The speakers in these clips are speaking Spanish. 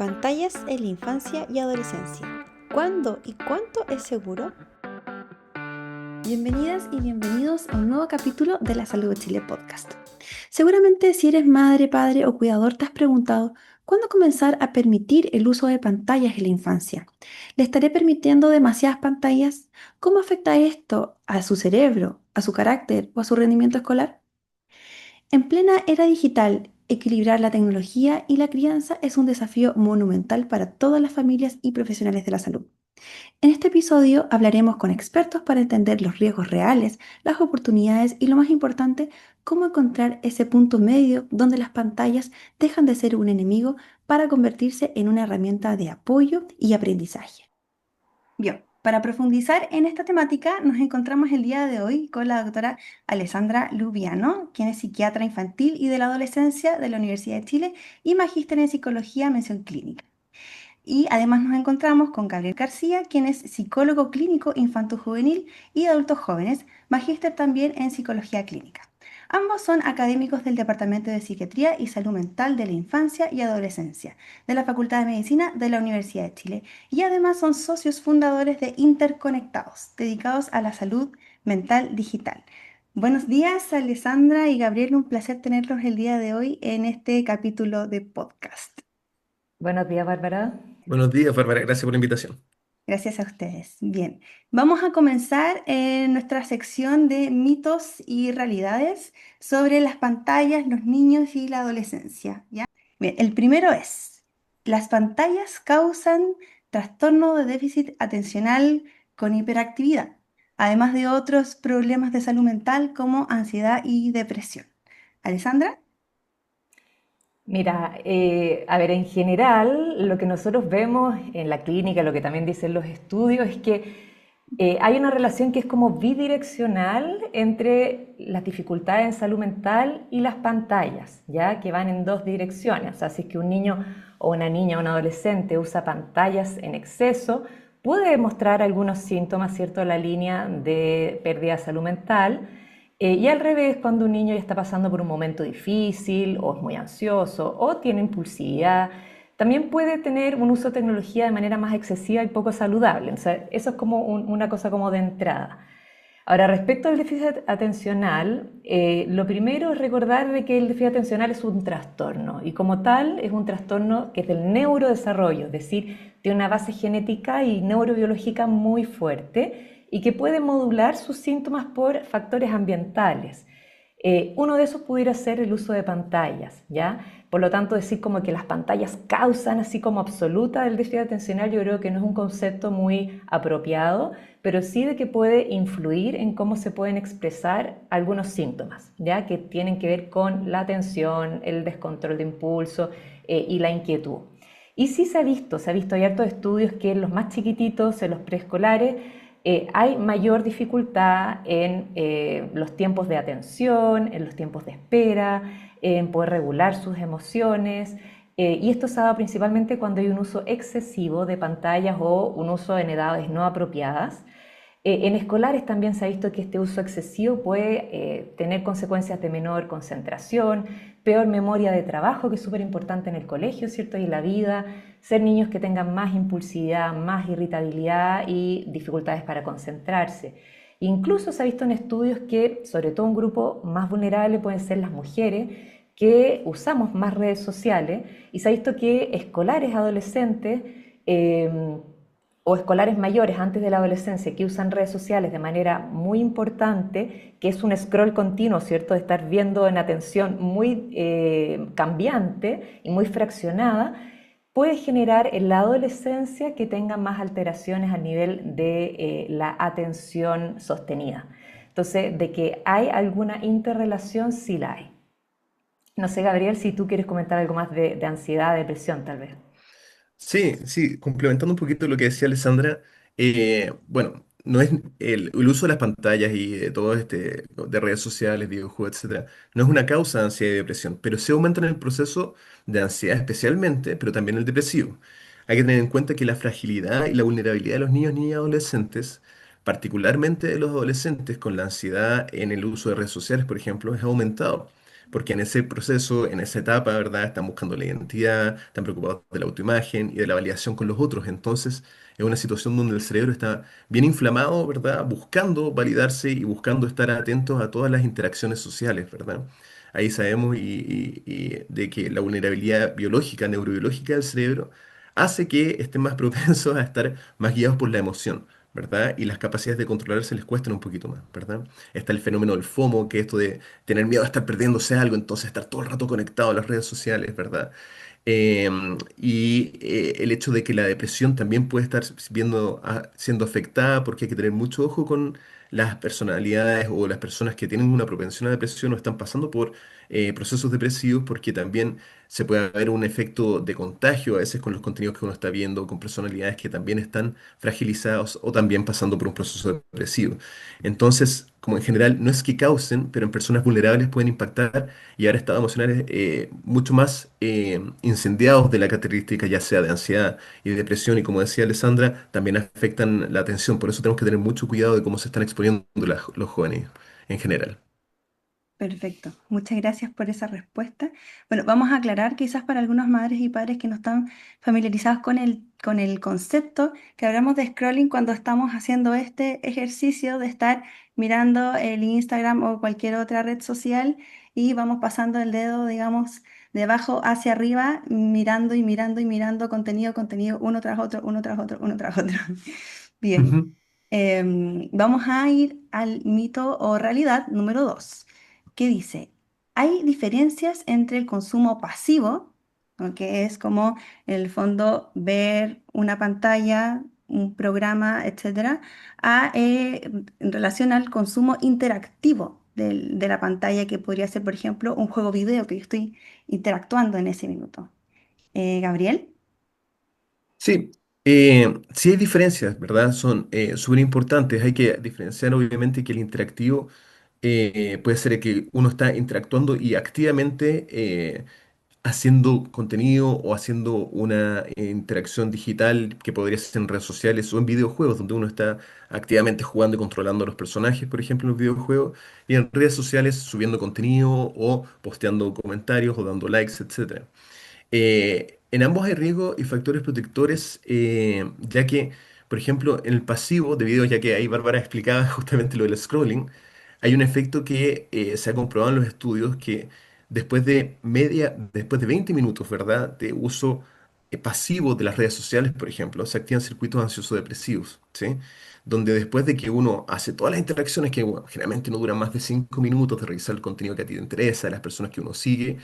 Pantallas en la infancia y adolescencia. ¿Cuándo y cuánto es seguro? Bienvenidas y bienvenidos a un nuevo capítulo de la Salud de Chile podcast. Seguramente si eres madre, padre o cuidador te has preguntado ¿cuándo comenzar a permitir el uso de pantallas en la infancia? ¿Le estaré permitiendo demasiadas pantallas? ¿Cómo afecta esto a su cerebro, a su carácter o a su rendimiento escolar? En plena era digital, equilibrar la tecnología y la crianza es un desafío monumental para todas las familias y profesionales de la salud. En este episodio hablaremos con expertos para entender los riesgos reales, las oportunidades y lo más importante, cómo encontrar ese punto medio donde las pantallas dejan de ser un enemigo para convertirse en una herramienta de apoyo y aprendizaje. Bien, para profundizar en esta temática nos encontramos el día de hoy con la doctora Alessandra Lubiano, quien es psiquiatra infantil y de la adolescencia de la Universidad de Chile y magíster en psicología mención clínica. Y además nos encontramos con Gabriel García, quien es psicólogo clínico infanto-juvenil y de adultos jóvenes, magíster también en psicología clínica. Ambos son académicos del Departamento de Psiquiatría y Salud Mental de la Infancia y Adolescencia de la Facultad de Medicina de la Universidad de Chile y además son socios fundadores de Interconectados, dedicados a la salud mental digital. Buenos días, Alessandra y Gabriel, un placer tenerlos el día de hoy en este capítulo de podcast. Buenos días, Bárbara. Buenos días, Bárbara. Gracias por la invitación. Gracias a ustedes. Bien, vamos a comenzar nuestra sección de mitos y realidades sobre las pantallas, los niños y la adolescencia, ¿ya? Bien, el primero es, las pantallas causan trastorno de déficit atencional con hiperactividad, además de otros problemas de salud mental como ansiedad y depresión. ¿Alessandra? Mira, a ver, en general, lo que nosotros vemos en la clínica, lo que también dicen los estudios, es que hay una relación que es como bidireccional entre las dificultades en salud mental y las pantallas, ¿ya? Que van en dos direcciones. O sea, si es que un niño o una niña o un adolescente usa pantallas en exceso, puede mostrar algunos síntomas, ¿cierto?, la línea de pérdida de salud mental. Y al revés, cuando un niño ya está pasando por un momento difícil o es muy ansioso o tiene impulsividad, también puede tener un uso de tecnología de manera más excesiva y poco saludable. O sea, eso es como una cosa como de entrada. Ahora, respecto al déficit atencional, lo primero es recordar de que el déficit atencional es un trastorno y como tal es un trastorno que es del neurodesarrollo, es decir, tiene una base genética y neurobiológica muy fuerte y que puede modular sus síntomas por factores ambientales. Uno de esos pudiera ser el uso de pantallas, ¿ya? Por lo tanto, decir como que las pantallas causan así como absoluta del déficit atencional, yo creo que no es un concepto muy apropiado, pero sí de que puede influir en cómo se pueden expresar algunos síntomas, ¿ya? Que tienen que ver con la atención, el descontrol de impulso y la inquietud. Y sí se ha visto, hay hartos estudios que en los más chiquititos, en los preescolares, hay mayor dificultad en los tiempos de atención, en los tiempos de espera, en poder regular sus emociones. Y esto se ha dado principalmente cuando hay un uso excesivo de pantallas o un uso en edades no apropiadas. En escolares también se ha visto que este uso excesivo puede tener consecuencias de menor concentración, peor memoria de trabajo, que es súper importante en el colegio, ¿cierto? Y en la vida, ser niños que tengan más impulsividad, más irritabilidad y dificultades para concentrarse. Incluso se ha visto en estudios que, sobre todo un grupo más vulnerable pueden ser las mujeres, que usamos más redes sociales, y se ha visto que escolares adolescentes o escolares mayores antes de la adolescencia que usan redes sociales de manera muy importante, que es un scroll continuo, ¿cierto? De estar viendo en atención muy cambiante y muy fraccionada, puede generar en la adolescencia que tengan más alteraciones a nivel de la atención sostenida. Entonces, de que hay alguna interrelación, sí la hay. No sé, Gabriel, si tú quieres comentar algo más de ansiedad, depresión, tal vez. Sí, sí, complementando un poquito lo que decía Alessandra, bueno, no es el uso de las pantallas y de todo de redes sociales, videojuegos, etcétera, no es una causa de ansiedad y depresión, pero se aumenta en el proceso de ansiedad especialmente, pero también el depresivo. Hay que tener en cuenta que la fragilidad y la vulnerabilidad de los niños, niñas y adolescentes, particularmente de los adolescentes con la ansiedad en el uso de redes sociales, por ejemplo, es aumentado. porque en ese proceso, en esa etapa, ¿verdad? Están buscando la identidad, están preocupados de la autoimagen y de la validación con los otros. Entonces, es una situación donde el cerebro está bien inflamado, ¿verdad? Buscando validarse y buscando estar atentos a todas las interacciones sociales, ¿verdad? Ahí sabemos y de que la vulnerabilidad biológica, neurobiológica del cerebro hace que estén más propensos a estar más guiados por la emoción, ¿verdad? Y las capacidades de controlarse les cuestan un poquito más, ¿verdad? Está el fenómeno del FOMO, que es esto de tener miedo a estar perdiéndose algo, entonces estar todo el rato conectado a las redes sociales, ¿verdad? El hecho de que la depresión también puede estar siendo afectada porque hay que tener mucho ojo con las personalidades o las personas que tienen una propensión a depresión o están pasando por procesos depresivos porque también se puede haber un efecto de contagio a veces con los contenidos que uno está viendo, con personalidades que también están fragilizados o también pasando por un proceso depresivo. Entonces, como en general, no es que causen, pero en personas vulnerables pueden impactar y ahora estados emocionales mucho más incendiados de la característica ya sea de ansiedad y depresión y como decía Alessandra, también afectan la atención. Por eso tenemos que tener mucho cuidado de cómo se están exponiendo los jóvenes en general. Perfecto, muchas gracias por esa respuesta. Bueno, vamos a aclarar quizás para algunas madres y padres que no están familiarizados con el concepto que hablamos de scrolling cuando estamos haciendo este ejercicio de estar mirando el Instagram o cualquier otra red social y vamos pasando el dedo, digamos, de abajo hacia arriba, mirando y mirando y mirando contenido, contenido, uno tras otro, uno tras otro, uno tras otro. Bien, Ujú. vamos a ir al mito o realidad número 2 que dice, hay diferencias entre el consumo pasivo, ¿no? Que es como en el fondo ver una pantalla, un programa, etcétera, en relación al consumo interactivo de la pantalla, que podría ser, por ejemplo, un juego video que yo estoy interactuando en ese minuto. Gabriel. Sí, sí hay diferencias, ¿verdad? Son súper importantes. Hay que diferenciar obviamente que el interactivo puede ser que uno está interactuando y activamente haciendo contenido o haciendo una interacción digital que podría ser en redes sociales o en videojuegos, donde uno está activamente jugando y controlando a los personajes, por ejemplo, en los videojuegos, y en redes sociales subiendo contenido o posteando comentarios o dando likes, etcétera. En ambos hay riesgos y factores protectores, ya que, por ejemplo, en el pasivo, debido ya que ahí Bárbara explicaba justamente lo del scrolling, hay un efecto que se ha comprobado en los estudios que después de 20 minutos, ¿verdad?, de uso pasivo de las redes sociales, por ejemplo, se activan circuitos ansioso-depresivos, ¿sí? Donde después de que uno hace todas las interacciones que bueno, generalmente no duran más de 5 minutos de revisar el contenido que a ti te interesa, de las personas que uno sigue,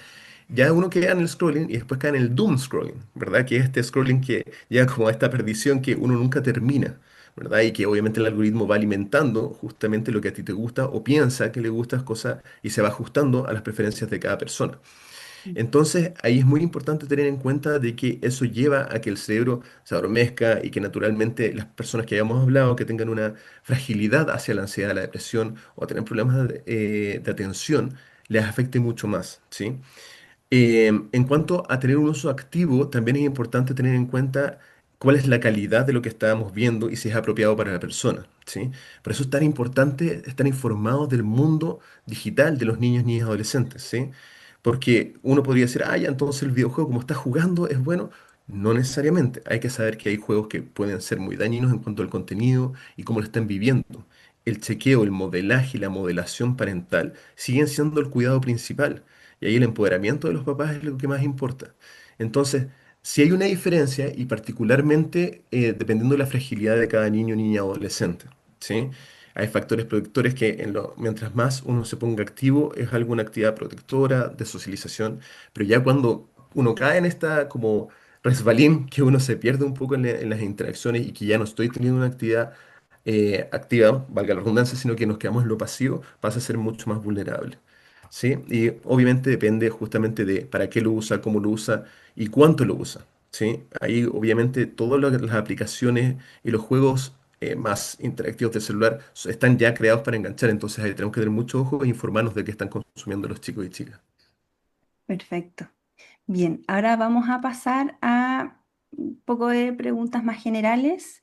ya uno queda en el scrolling y después cae en el doom scrolling, ¿verdad? Que es este scrolling que llega como a esta perdición que uno nunca termina, ¿verdad? Y que obviamente el algoritmo va alimentando justamente lo que a ti te gusta o piensa que le gustas cosas y se va ajustando a las preferencias de cada persona. Entonces, ahí es muy importante tener en cuenta de que eso lleva a que el cerebro se adormezca y que naturalmente las personas que hayamos hablado, que tengan una fragilidad hacia la ansiedad, la depresión o a tener problemas de atención, les afecte mucho más, ¿sí? En cuanto a tener un uso activo, también es importante tener en cuenta cuál es la calidad de lo que estábamos viendo y si es apropiado para la persona, ¿sí? Por eso es tan importante estar informados del mundo digital de los niños, niñas y adolescentes, ¿sí? Porque uno podría decir, ah, ya, entonces el videojuego como está jugando es bueno. No necesariamente. Hay que saber que hay juegos que pueden ser muy dañinos en cuanto al contenido y cómo lo están viviendo. El chequeo, el modelaje y la modelación parental siguen siendo el cuidado principal. Y ahí el empoderamiento de los papás es lo que más importa. Entonces, si hay una diferencia, y particularmente dependiendo de la fragilidad de cada niño, niña, adolescente, ¿sí? Hay factores protectores que mientras más uno se ponga activo, es alguna actividad protectora, de socialización, pero ya cuando uno cae en esta como resbalín, que uno se pierde un poco en las interacciones y que ya no estoy teniendo una actividad activa, valga la redundancia, sino que nos quedamos en lo pasivo, pasa a ser mucho más vulnerable. ¿Sí? Y obviamente depende justamente de para qué lo usa, cómo lo usa y cuánto lo usa. ¿Sí? Ahí obviamente todas las aplicaciones y los juegos más interactivos del celular están ya creados para enganchar, entonces ahí tenemos que tener mucho ojo e informarnos de qué están consumiendo los chicos y chicas. Perfecto. Bien, ahora vamos a pasar a un poco de preguntas más generales.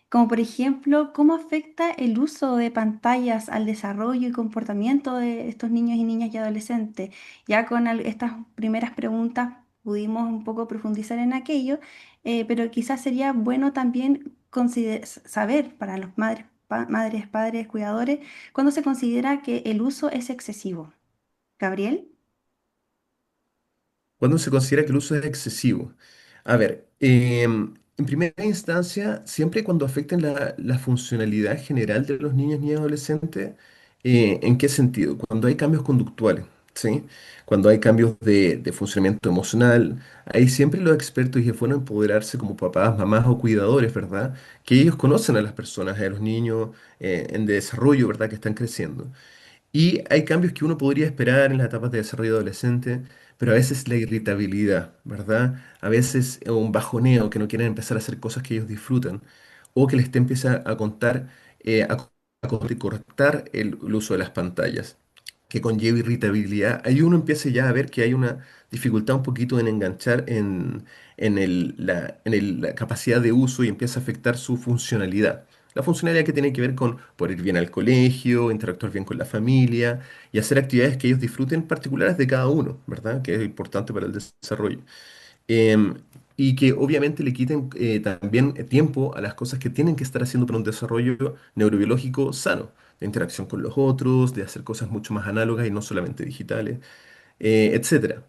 Como por ejemplo, ¿cómo afecta el uso de pantallas al desarrollo y comportamiento de estos niños y niñas y adolescentes? Ya con estas primeras preguntas pudimos un poco profundizar en aquello, pero quizás sería bueno también saber para los madres, madres, padres, cuidadores, cuándo se considera que el uso es excesivo. Gabriel. ¿Cuándo se considera que el uso es excesivo? A ver, en primera instancia, siempre cuando afecten la funcionalidad general de los niños, niñas y adolescentes, ¿en qué sentido? Cuando hay cambios conductuales, ¿sí? Cuando hay cambios de funcionamiento emocional, ahí siempre los expertos, y es bueno empoderarse como papás, mamás o cuidadores, ¿verdad? Que ellos conocen a las personas, a los niños en desarrollo, ¿verdad? Que están creciendo. Y hay cambios que uno podría esperar en las etapas de desarrollo adolescente, pero a veces la irritabilidad, ¿verdad? A veces un bajoneo, que no quieren empezar a hacer cosas que ellos disfrutan, o que les te empieza a contar, cortar el uso de las pantallas, que conlleva irritabilidad. Ahí uno empieza ya a ver que hay una dificultad un poquito en enganchar la capacidad de uso y empieza a afectar su funcionalidad. La funcionalidad que tiene que ver con poder ir bien al colegio, interactuar bien con la familia y hacer actividades que ellos disfruten particulares de cada uno, ¿verdad? Que es importante para el desarrollo. Em, y que obviamente le quiten también tiempo a las cosas que tienen que estar haciendo para un desarrollo neurobiológico sano, de interacción con los otros, de hacer cosas mucho más análogas y no solamente digitales, etcétera.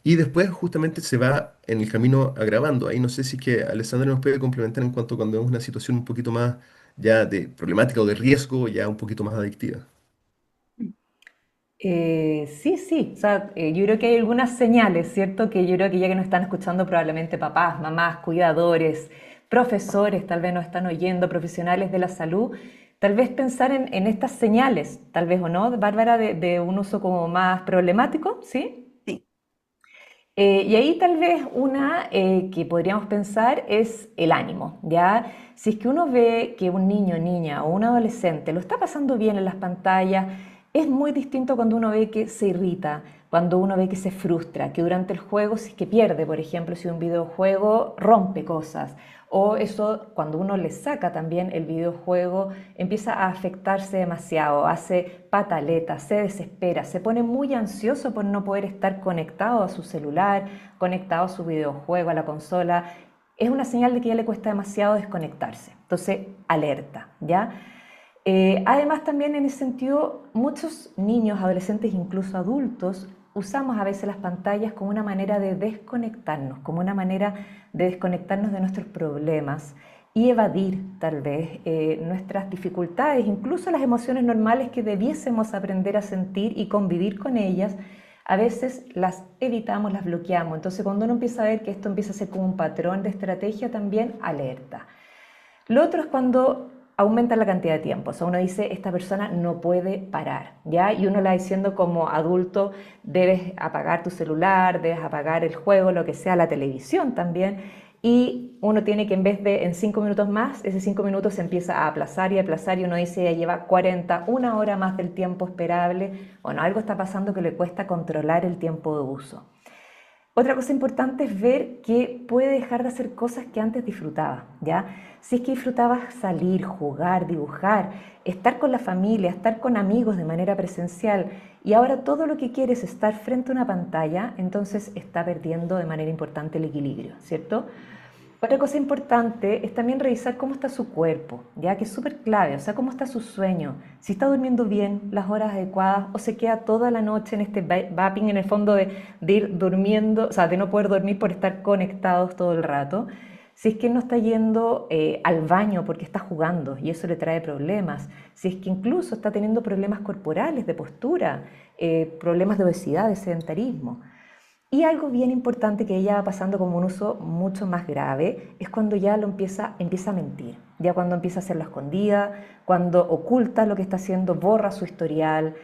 Y después justamente se va en el camino agravando. Ahí no sé si es que Alessandra nos puede complementar en cuanto cuando vemos una situación un poquito más ya de problemática o de riesgo, ya un poquito más adictiva. Sí, sí, o sea, yo creo que hay algunas señales, ¿cierto? Que yo creo que ya que nos están escuchando probablemente papás, mamás, cuidadores, profesores, tal vez nos están oyendo, profesionales de la salud, tal vez pensar en estas señales, tal vez o no, Bárbara, de un uso como más problemático, ¿sí? Sí. Y ahí tal vez una que podríamos pensar es el ánimo, ¿ya? Si es que uno ve que un niño, niña o un adolescente lo está pasando bien en las pantallas, es muy distinto cuando uno ve que se irrita, cuando uno ve que se frustra, que durante el juego, si es que pierde, por ejemplo, si un videojuego rompe cosas, o eso cuando uno le saca también el videojuego, empieza a afectarse demasiado, hace pataletas, se desespera, se pone muy ansioso por no poder estar conectado a su celular, conectado a su videojuego, a la consola. Es una señal de que ya le cuesta demasiado desconectarse. Entonces, alerta, ¿ya? Además, también en ese sentido, muchos niños, adolescentes, incluso adultos, usamos a veces las pantallas como una manera de desconectarnos, como una manera de desconectarnos de nuestros problemas y evadir tal vez nuestras dificultades, incluso las emociones normales que debiésemos aprender a sentir y convivir con ellas. A veces las evitamos, las bloqueamos. Entonces, cuando uno empieza a ver que esto empieza a ser como un patrón de estrategia, también alerta. Lo otro es cuando aumenta la cantidad de tiempo. O sea, uno dice, esta persona no puede parar, ¿ya? Y uno le va diciendo como adulto, debes apagar tu celular, debes apagar el juego, lo que sea, la televisión también. Y uno tiene que en vez de en 5 minutos más, ese 5 minutos se empieza a aplazar y uno dice, ya lleva 40, una hora más del tiempo esperable. Bueno, algo está pasando que le cuesta controlar el tiempo de uso. Otra cosa importante es ver que puede dejar de hacer cosas que antes disfrutaba, ¿ya? Si es que disfrutabas salir, jugar, dibujar, estar con la familia, estar con amigos de manera presencial y ahora todo lo que quieres es estar frente a una pantalla, entonces está perdiendo de manera importante el equilibrio, ¿cierto? Otra cosa importante es también revisar cómo está su cuerpo, ya que es súper clave, o sea, cómo está su sueño, si está durmiendo bien, las horas adecuadas, o se queda toda la noche en este vaping en el fondo de ir durmiendo, o sea, de no poder dormir por estar conectados todo el rato. Si es que no está yendo al baño porque está jugando y eso le trae problemas, si es que incluso está teniendo problemas corporales, de postura, problemas de obesidad, de sedentarismo. Y algo bien importante que ella va pasando como un uso mucho más grave es cuando ya empieza a mentir, ya cuando empieza a hacerlo a escondida, cuando oculta lo que está haciendo, borra su historial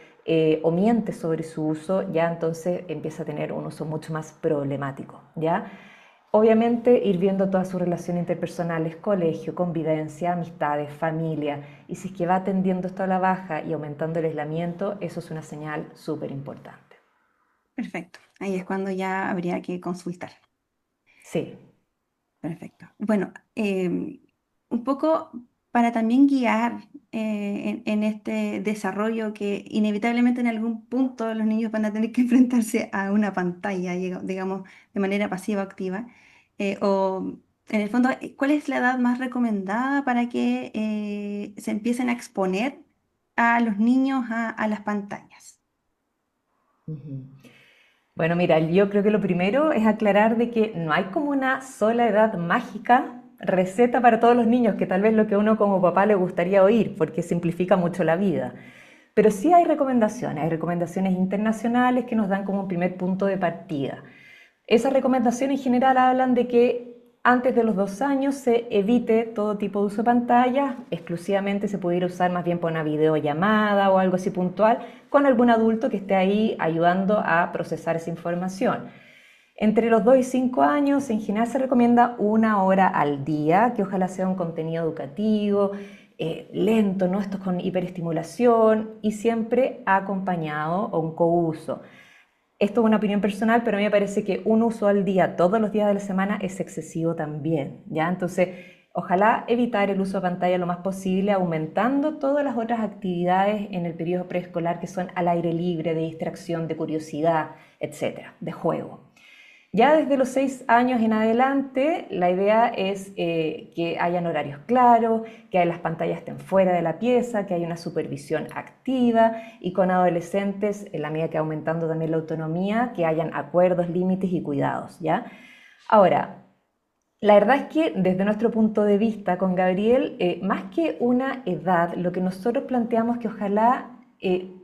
o miente sobre su uso, ya entonces empieza a tener un uso mucho más problemático, ¿ya? Obviamente ir viendo todas sus relaciones interpersonales, colegio, convivencia, amistades, familia, y si es que va atendiendo esto a la baja y aumentando el aislamiento, eso es una señal súper importante. Perfecto. Ahí es cuando ya habría que consultar. Sí. Perfecto. Bueno, un poco. para también guiar en este desarrollo que inevitablemente en algún punto los niños van a tener que enfrentarse a una pantalla, digamos, de manera pasiva o activa? O en el fondo, ¿cuál es la edad más recomendada para que se empiecen a exponer a los niños a las pantallas? Ujú. Bueno, mira, yo creo que lo primero es aclarar de que no hay como una sola edad mágica, receta para todos los niños, que tal vez lo que a uno como papá le gustaría oír, porque simplifica mucho la vida. Pero sí hay recomendaciones internacionales que nos dan como un primer punto de partida. Esas recomendaciones en general hablan de que antes de los 2 años se evite todo tipo de uso de pantalla, exclusivamente se pudiera usar más bien por una videollamada o algo así puntual con algún adulto que esté ahí ayudando a procesar esa información. Entre los 2 y 5 años, en general se recomienda 1 hora al día, que ojalá sea un contenido educativo, lento, ¿no? Esto con hiperestimulación y siempre acompañado o un couso. Esto es una opinión personal, pero a mí me parece que un uso al día, todos los días de la semana, es excesivo también, ¿ya? Entonces, ojalá evitar el uso de pantalla lo más posible, aumentando todas las otras actividades en el periodo preescolar que son al aire libre, de distracción, de curiosidad, etcétera, de juego. Ya desde los 6 años en adelante, la idea es que hayan horarios claros, que las pantallas estén fuera de la pieza, que haya una supervisión activa y con adolescentes, en la medida que va aumentando también la autonomía, que hayan acuerdos, límites y cuidados, ¿ya? Ahora, la verdad es que desde nuestro punto de vista con Gabriel, más que una edad, lo que nosotros planteamos es que ojalá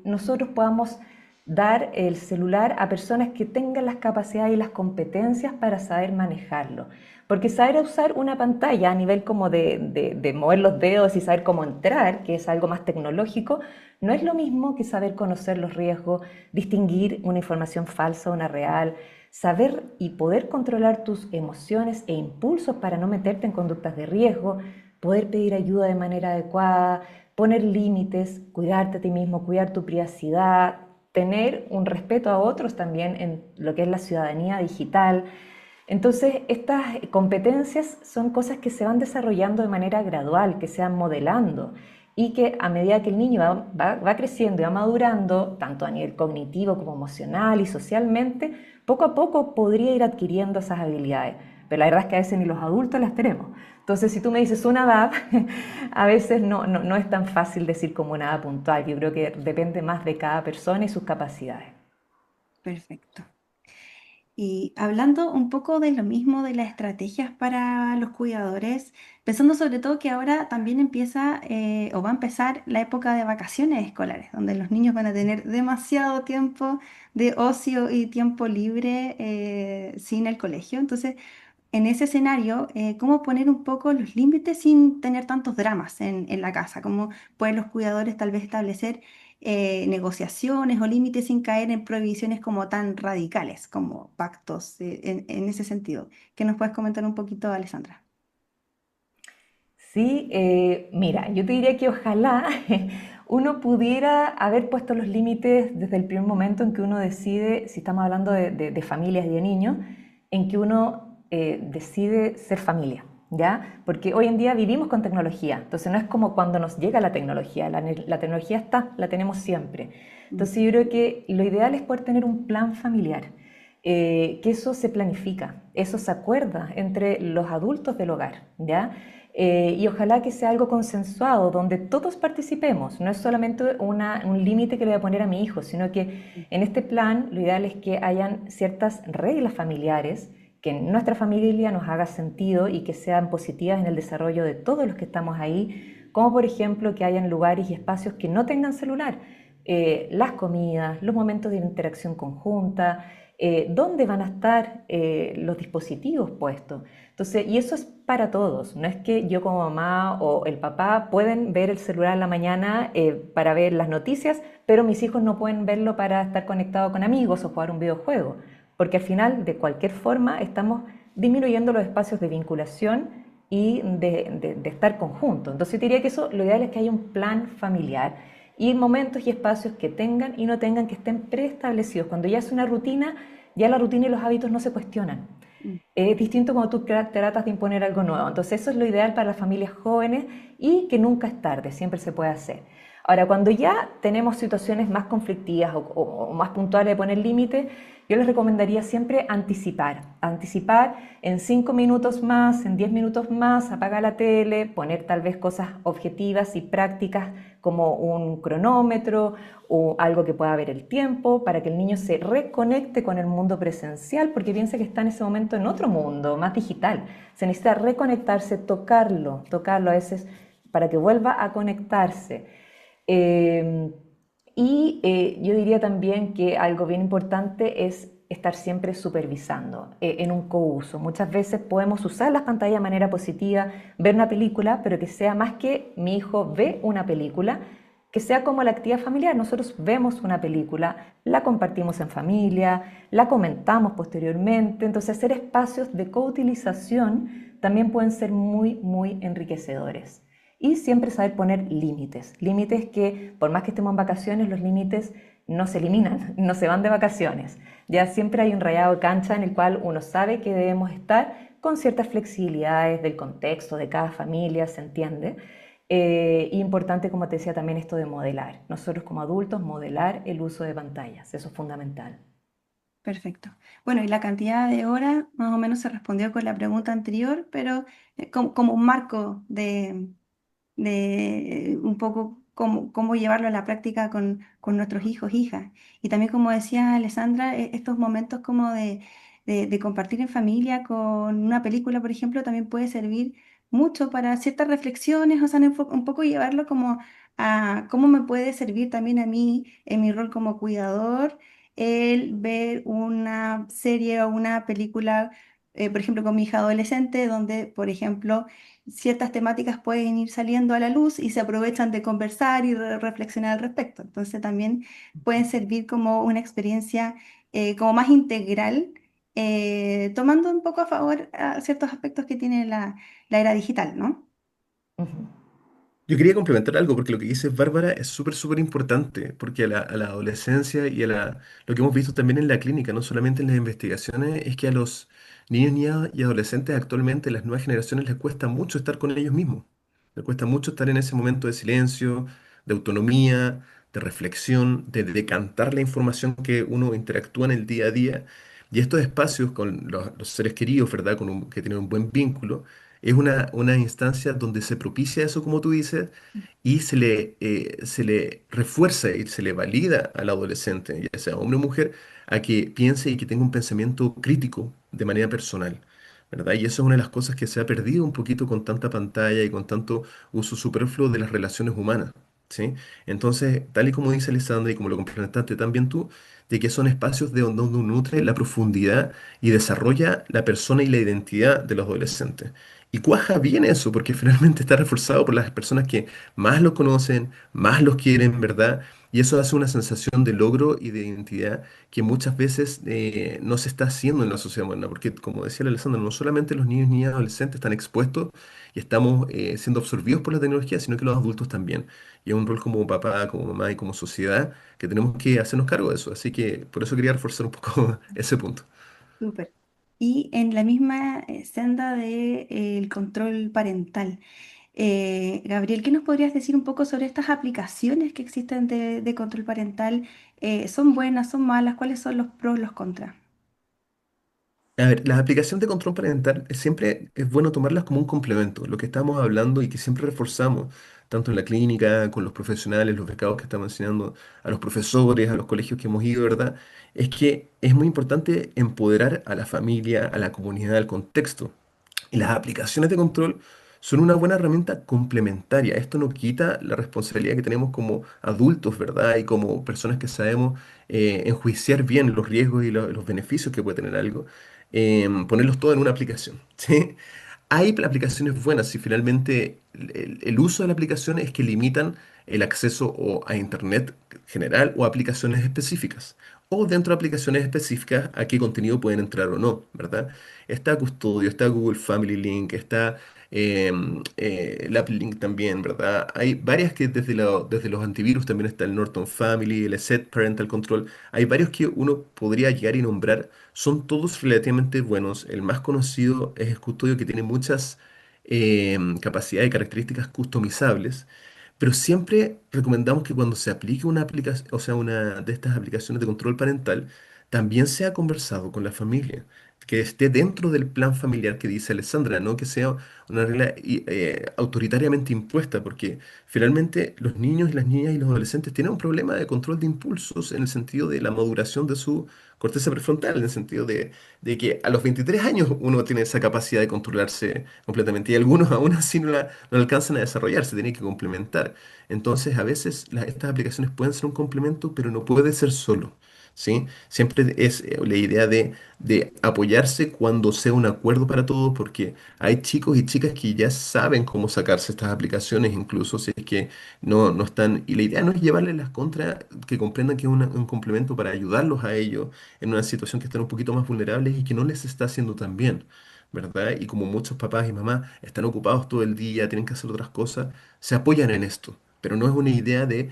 nosotros podamos dar el celular a personas que tengan las capacidades y las competencias para saber manejarlo. Porque saber usar una pantalla a nivel como de mover los dedos y saber cómo entrar, que es algo más tecnológico, no es lo mismo que saber conocer los riesgos, distinguir una información falsa de una real, saber y poder controlar tus emociones e impulsos para no meterte en conductas de riesgo, poder pedir ayuda de manera adecuada, poner límites, cuidarte a ti mismo, cuidar tu privacidad, tener un respeto a otros también en lo que es la ciudadanía digital. Entonces, estas competencias son cosas que se van desarrollando de manera gradual, que se van modelando y que a medida que el niño va creciendo y va madurando, tanto a nivel cognitivo como emocional y socialmente, poco a poco podría ir adquiriendo esas habilidades. Pero la verdad es que a veces ni los adultos las tenemos. Entonces, si tú me dices una edad, a veces no es tan fácil decir como una edad puntual. Yo creo que depende más de cada persona y sus capacidades. Perfecto. Y hablando un poco de lo mismo de las estrategias para los cuidadores, pensando sobre todo que ahora también empieza o va a empezar la época de vacaciones escolares, donde los niños van a tener demasiado tiempo de ocio y tiempo libre sin el colegio. Entonces, en ese escenario, ¿cómo poner un poco los límites sin tener tantos dramas en la casa? ¿Cómo pueden los cuidadores tal vez establecer negociaciones o límites sin caer en prohibiciones como tan radicales, como pactos, en ese sentido? ¿Qué nos puedes comentar un poquito, Alessandra? Sí, mira, yo te diría que ojalá uno pudiera haber puesto los límites desde el primer momento en que uno decide, si estamos hablando de familias y de niños, en que uno decide ser familia, ¿ya? Porque hoy en día vivimos con tecnología, entonces no es como cuando nos llega la tecnología, la tecnología está, la tenemos siempre. Mm. Entonces yo creo que lo ideal es poder tener un plan familiar, que eso se planifica, eso se acuerda entre los adultos del hogar, ¿ya? Y ojalá que sea algo consensuado, donde todos participemos. No es solamente un límite que le voy a poner a mi hijo, sino que en este plan lo ideal es que hayan ciertas reglas familiares que en nuestra familia nos haga sentido y que sean positivas en el desarrollo de todos los que estamos ahí, como por ejemplo que hayan lugares y espacios que no tengan celular, las comidas, los momentos de interacción conjunta, dónde van a estar los dispositivos puestos. Entonces, y eso es para todos, no es que yo como mamá o el papá pueden ver el celular en la mañana para ver las noticias, pero mis hijos no pueden verlo para estar conectados con amigos o jugar un videojuego, porque al final, de cualquier forma, estamos disminuyendo los espacios de vinculación y de estar conjuntos. Entonces, yo diría que eso, lo ideal es que haya un plan familiar y momentos y espacios que tengan y no tengan que estén preestablecidos. Cuando ya es una rutina, ya la rutina y los hábitos no se cuestionan. Mm. Es distinto cuando tú tratas de imponer algo nuevo. Entonces eso es lo ideal para las familias jóvenes y que nunca es tarde, siempre se puede hacer. Ahora, cuando ya tenemos situaciones más conflictivas o más puntuales de poner límites, yo les recomendaría siempre anticipar. Anticipar en 5 minutos más, en 10 minutos más, apagar la tele, poner tal vez cosas objetivas y prácticas como un cronómetro o algo que pueda ver el tiempo para que el niño se reconecte con el mundo presencial, porque piensa que está en ese momento en otro mundo, más digital. Se necesita reconectarse, tocarlo a veces para que vuelva a conectarse. Eh, yo diría también que algo bien importante es estar siempre supervisando en un couso. Muchas veces podemos usar las pantallas de manera positiva, ver una película, pero que sea más que mi hijo ve una película, que sea como la actividad familiar. Nosotros vemos una película, la compartimos en familia, la comentamos posteriormente. Entonces, hacer espacios de coutilización también pueden ser muy, muy enriquecedores. Y siempre saber poner límites. Límites que, por más que estemos en vacaciones, los límites no se eliminan, no se van de vacaciones. Ya siempre hay un rayado de cancha en el cual uno sabe que debemos estar con ciertas flexibilidades del contexto de cada familia, se entiende. Importante, como te decía, también esto de modelar. Nosotros como adultos, modelar el uso de pantallas, eso es fundamental. Perfecto. Bueno, y la cantidad de horas más o menos se respondió con la pregunta anterior, pero como un marco de un poco cómo llevarlo a la práctica con nuestros hijos, hijas. Y también, como decía Alessandra, estos momentos como de compartir en familia con una película, por ejemplo, también puede servir mucho para ciertas reflexiones, o sea, un poco llevarlo como a cómo me puede servir también a mí en mi rol como cuidador el ver una serie o una película, por ejemplo, con mi hija adolescente, donde, por ejemplo, ciertas temáticas pueden ir saliendo a la luz y se aprovechan de conversar y reflexionar al respecto. Entonces también pueden servir como una experiencia como más integral, tomando un poco a favor a ciertos aspectos que tiene la era digital, ¿no? Ujú. Yo quería complementar algo, porque lo que dice Bárbara es súper, súper importante, porque a la adolescencia y lo que hemos visto también en la clínica, no solamente en las investigaciones, es que a los niños, niñas y adolescentes actualmente, las nuevas generaciones, les cuesta mucho estar con ellos mismos. Les cuesta mucho estar en ese momento de silencio, de autonomía, de reflexión, de decantar la información que uno interactúa en el día a día. Y estos espacios con los seres queridos, ¿verdad? Que tienen un buen vínculo, es una instancia donde se propicia eso, como tú dices, y se le refuerza y se le valida al adolescente, ya sea hombre o mujer, a que piense y que tenga un pensamiento crítico de manera personal, ¿verdad? Y eso es una de las cosas que se ha perdido un poquito con tanta pantalla y con tanto uso superfluo de las relaciones humanas, ¿sí? Entonces, tal y como dice Alessandra y como lo complementaste también tú, de que son espacios de donde uno nutre la profundidad y desarrolla la persona y la identidad de los adolescentes. Y cuaja bien eso, porque finalmente está reforzado por las personas que más los conocen, más los quieren, ¿verdad? Y eso hace una sensación de logro y de identidad que muchas veces no se está haciendo en la sociedad moderna, porque como decía Alessandra, no solamente los niños y adolescentes están expuestos y estamos siendo absorbidos por la tecnología, sino que los adultos también. Y es un rol como papá, como mamá y como sociedad que tenemos que hacernos cargo de eso. Así que por eso quería reforzar un poco ese punto. Súper. Y en la misma senda del control parental. Gabriel, ¿qué nos podrías decir un poco sobre estas aplicaciones que existen de control parental? ¿Son buenas, son malas? ¿Cuáles son los pros, los contras? A ver, las aplicaciones de control parental siempre es bueno tomarlas como un complemento, lo que estamos hablando y que siempre reforzamos, tanto en la clínica, con los profesionales, los becados que estamos enseñando, a los profesores, a los colegios que hemos ido, ¿verdad? Es que es muy importante empoderar a la familia, a la comunidad, al contexto. Y las aplicaciones de control son una buena herramienta complementaria. Esto no quita la responsabilidad que tenemos como adultos, ¿verdad? Y como personas que sabemos enjuiciar bien los riesgos y los beneficios que puede tener algo, ponerlos todo en una aplicación, ¿sí? Hay aplicaciones buenas si finalmente el uso de la aplicación es que limitan el acceso o a Internet general o a aplicaciones específicas. O dentro de aplicaciones específicas a qué contenido pueden entrar o no, ¿verdad? Está Custodio, está Google Family Link, está el Apple Link también, ¿verdad? Hay varias que desde los antivirus también está el Norton Family, el Set Parental Control. Hay varios que uno podría llegar y nombrar. Son todos relativamente buenos. El más conocido es el Custodio, que tiene muchas capacidades y características customizables. Pero siempre recomendamos que cuando se aplique una aplicación, o sea, una de estas aplicaciones de control parental, también sea conversado con la familia, que esté dentro del plan familiar que dice Alessandra, no que sea una regla autoritariamente impuesta, porque finalmente los niños y las niñas y los adolescentes tienen un problema de control de impulsos en el sentido de la maduración de su corteza prefrontal, en el sentido de que a los 23 años uno tiene esa capacidad de controlarse completamente y algunos aún así no alcanzan a desarrollarse, tienen que complementar. Entonces, a veces estas aplicaciones pueden ser un complemento, pero no puede ser solo. ¿Sí? Siempre es la idea de apoyarse cuando sea un acuerdo para todos, porque hay chicos y chicas que ya saben cómo sacarse estas aplicaciones, incluso si es que no están. Y la idea no es llevarles las contras, que comprendan que es un complemento para ayudarlos a ellos en una situación que están un poquito más vulnerables y que no les está haciendo tan bien, ¿verdad? Y como muchos papás y mamás están ocupados todo el día, tienen que hacer otras cosas, se apoyan en esto. Pero no es una idea de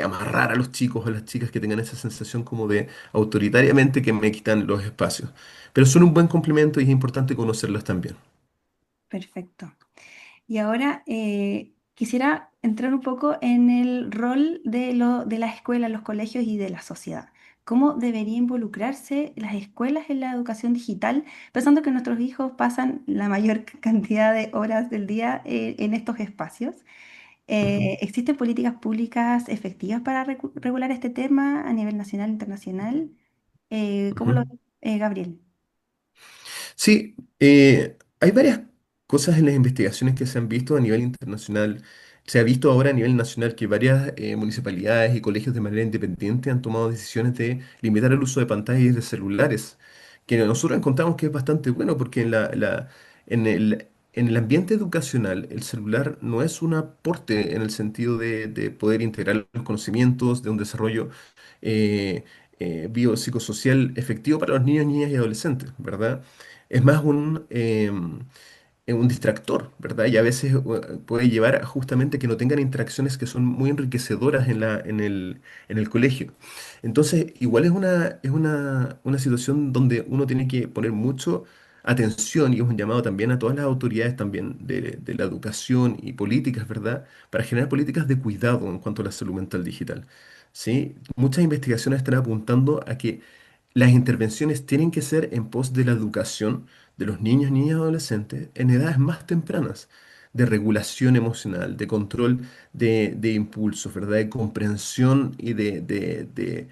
amarrar a los chicos o a las chicas que tengan esa sensación como de autoritariamente que me quitan los espacios. Pero son un buen complemento y es importante conocerlos también. Perfecto. Y ahora quisiera entrar un poco en el rol de la escuela, los colegios y de la sociedad. ¿Cómo debería involucrarse las escuelas en la educación digital, pensando que nuestros hijos pasan la mayor cantidad de horas del día en estos espacios? Ujú, ¿Existen políticas públicas efectivas para regular este tema a nivel nacional e internacional? ¿Cómo lo ujú. ve, Gabriel? Sí, hay varias cosas en las investigaciones que se han visto a nivel internacional. Se ha visto ahora a nivel nacional que varias municipalidades y colegios de manera independiente han tomado decisiones de limitar el uso de pantallas de celulares, que nosotros encontramos que es bastante bueno porque en el ambiente educacional el celular no es un aporte en el sentido de poder integrar los conocimientos de un desarrollo eh, biopsicosocial efectivo para los niños, niñas y adolescentes, ¿verdad? Es más un distractor, ¿verdad? Y a veces puede llevar a justamente que no tengan interacciones que son muy enriquecedoras en el colegio. Entonces, igual es una situación donde uno tiene que poner mucho atención y es un llamado también a todas las autoridades también de la educación y políticas, ¿verdad? Para generar políticas de cuidado en cuanto a la salud mental digital. ¿Sí? Muchas investigaciones están apuntando a que las intervenciones tienen que ser en pos de la educación de los niños, niñas y adolescentes en edades más tempranas, de regulación emocional, de control de impulsos, ¿verdad? De comprensión y de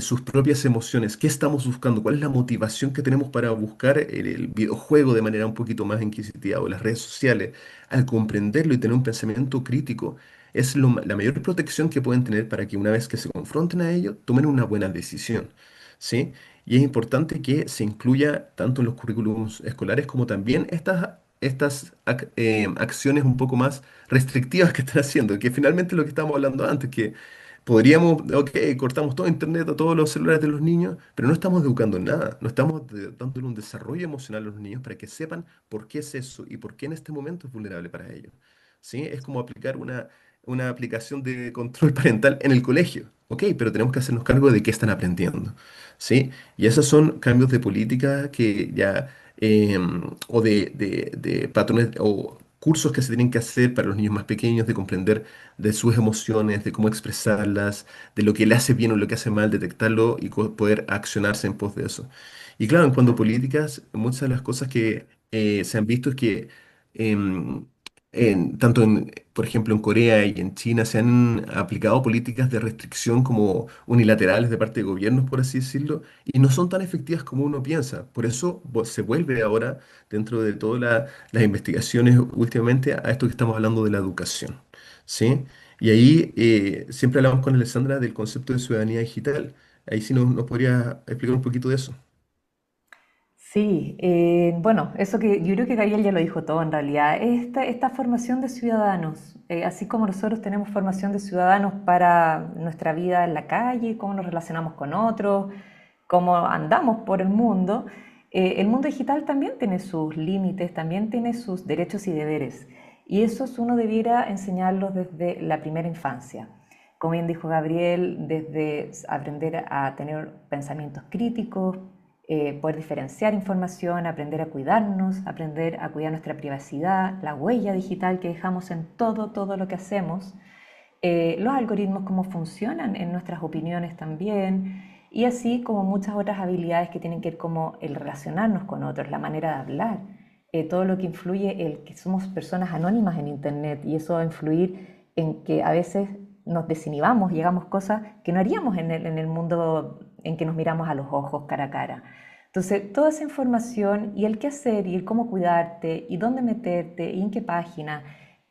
sus propias emociones. ¿Qué estamos buscando? ¿Cuál es la motivación que tenemos para buscar el videojuego de manera un poquito más inquisitiva o las redes sociales? Al comprenderlo y tener un pensamiento crítico, es la mayor protección que pueden tener para que una vez que se confronten a ello, tomen una buena decisión. ¿Sí? Y es importante que se incluya tanto en los currículums escolares como también estas acciones un poco más restrictivas que están haciendo, que finalmente es lo que estábamos hablando antes, que podríamos, ok, cortamos todo internet a todos los celulares de los niños, pero no estamos educando en nada, no estamos dándole un desarrollo emocional a los niños para que sepan por qué es eso y por qué en este momento es vulnerable para ellos. ¿Sí? Es como aplicar una aplicación de control parental en el colegio, ok, pero tenemos que hacernos cargo de qué están aprendiendo. ¿Sí? Y esos son cambios de política que ya, o de patrones o cursos que se tienen que hacer para los niños más pequeños, de comprender de sus emociones, de cómo expresarlas, de lo que le hace bien o lo que hace mal, detectarlo y poder accionarse en pos de eso. Y claro, en cuanto a políticas, muchas de las cosas que se han visto es que em, por ejemplo, en Corea y en China se han aplicado políticas de restricción como unilaterales de parte de gobiernos, por así decirlo, y no son tan efectivas como uno piensa. Por eso se vuelve ahora, dentro de todas las investigaciones últimamente, a esto que estamos hablando de la educación. ¿Sí? Y ahí siempre hablamos con Alessandra del concepto de ciudadanía digital. Ahí sí nos podría explicar un poquito de eso. Sí, bueno, eso que yo creo que Gabriel ya lo dijo todo en realidad. Esta formación de ciudadanos, así como nosotros tenemos formación de ciudadanos para nuestra vida en la calle, cómo nos relacionamos con otros, cómo andamos por el mundo digital también tiene sus límites, también tiene sus derechos y deberes. Y esos uno debiera enseñarlos desde la primera infancia. Como bien dijo Gabriel, desde aprender a tener pensamientos críticos, poder diferenciar información, aprender a cuidarnos, aprender a cuidar nuestra privacidad, la huella digital que dejamos en todo lo que hacemos, los algoritmos, cómo funcionan en nuestras opiniones también, y así como muchas otras habilidades que tienen que ver como el relacionarnos con otros, la manera de hablar, todo lo que influye el que somos personas anónimas en Internet, y eso va a influir en que a veces nos desinhibamos y hagamos cosas que no haríamos en el mundo en que nos miramos a los ojos cara a cara. Entonces, toda esa información y el qué hacer y el cómo cuidarte y dónde meterte y en qué página,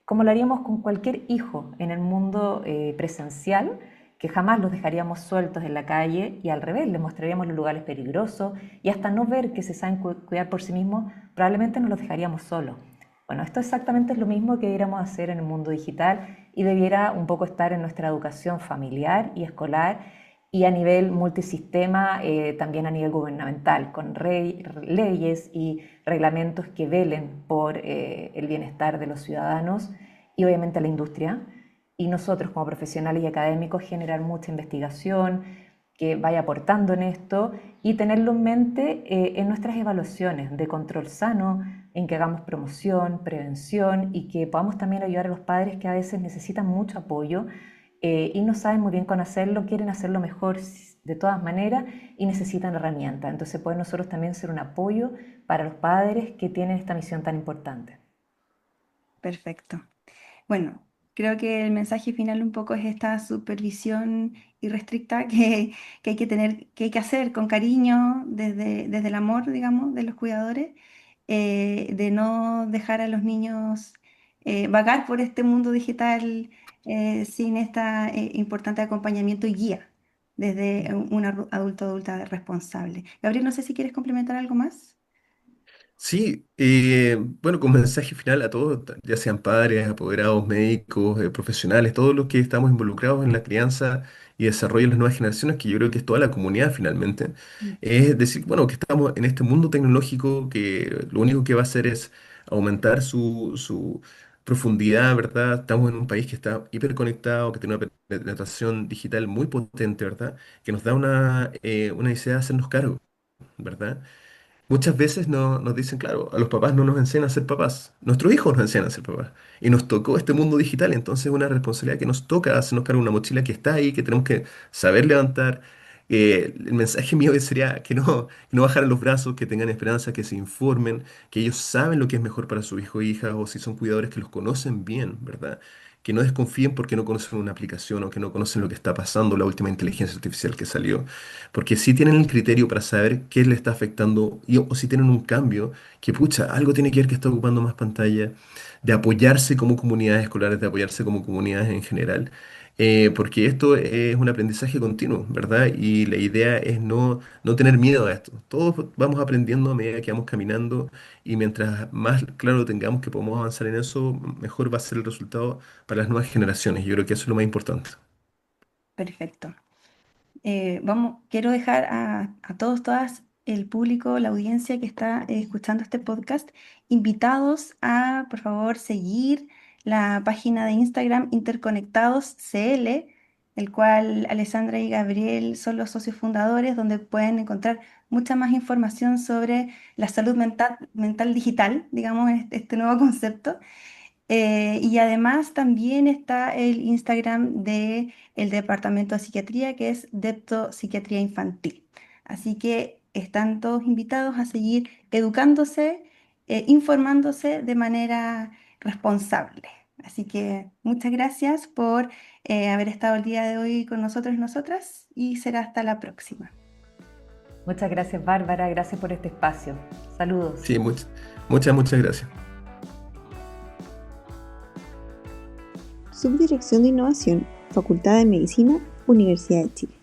como lo haríamos con cualquier hijo en el mundo presencial, que jamás los dejaríamos sueltos en la calle y al revés, les mostraríamos los lugares peligrosos y hasta no ver que se saben cuidar por sí mismos, probablemente nos los dejaríamos solos. Bueno, esto exactamente es lo mismo que deberíamos hacer en el mundo digital y debiera un poco estar en nuestra educación familiar y escolar y a nivel multisistema, también a nivel gubernamental, con leyes y reglamentos que velen por el bienestar de los ciudadanos y obviamente la industria. Y nosotros como profesionales y académicos generar mucha investigación que vaya aportando en esto y tenerlo en mente en nuestras evaluaciones de control sano, en que hagamos promoción, prevención y que podamos también ayudar a los padres que a veces necesitan mucho apoyo y no saben muy bien cómo hacerlo, quieren hacerlo mejor de todas maneras y necesitan herramientas. Entonces puede nosotros también ser un apoyo para los padres que tienen esta misión tan importante. Perfecto. Bueno, creo que el mensaje final un poco es esta supervisión irrestricta que hay que tener, que hay que hacer con cariño desde el amor, digamos, de los cuidadores, de no dejar a los niños vagar por este mundo digital sin este importante acompañamiento y guía desde un adulto o adulta responsable. Gabriel, no sé si quieres complementar algo más. Sí, bueno, como mensaje final a todos, ya sean padres, apoderados, médicos, profesionales, todos los que estamos involucrados en la crianza y desarrollo de las nuevas generaciones, que yo creo que es toda la comunidad finalmente, Mm. es decir, bueno, que estamos en este mundo tecnológico que lo único que va a hacer es aumentar su profundidad, ¿verdad? Estamos en un país que está hiperconectado, que tiene una penetración digital muy potente, ¿verdad? Que nos da una necesidad de hacernos cargo, ¿verdad? Muchas veces nos dicen, claro, a los papás no nos enseñan a ser papás, nuestros hijos nos enseñan a ser papás. Y nos tocó este mundo digital, entonces es una responsabilidad que nos toca hacernos cargo de una mochila que está ahí, que tenemos que saber levantar. El mensaje mío sería que no bajaran los brazos, que tengan esperanza, que se informen, que ellos saben lo que es mejor para su hijo o hija, o si son cuidadores que los conocen bien, ¿verdad? Que no desconfíen porque no conocen una aplicación o que no conocen lo que está pasando, la última inteligencia artificial que salió. Porque si tienen el criterio para saber qué le está afectando o si tienen un cambio, que pucha, algo tiene que ver que está ocupando más pantalla, de apoyarse como comunidades escolares, de apoyarse como comunidades en general. Porque esto es un aprendizaje continuo, ¿verdad? Y la idea es no tener miedo a esto. Todos vamos aprendiendo a medida que vamos caminando y mientras más claro tengamos que podemos avanzar en eso, mejor va a ser el resultado para las nuevas generaciones. Yo creo que eso es lo más importante. Perfecto. Quiero dejar a todos, todas, el público, la audiencia que está escuchando este podcast, invitados a, por favor, seguir la página de Instagram Interconectados CL, el cual Alessandra y Gabriel son los socios fundadores, donde pueden encontrar mucha más información sobre la salud mental digital, digamos, este nuevo concepto. Y además también está el Instagram de el Departamento de Psiquiatría, que es Depto Psiquiatría Infantil. Así que están todos invitados a seguir educándose, informándose de manera responsable. Así que muchas gracias por haber estado el día de hoy con nosotros y nosotras y será hasta la próxima. Muchas gracias, Bárbara, gracias por este espacio. Saludos. Sí, muchas gracias. Subdirección de Innovación, Facultad de Medicina, Universidad de Chile.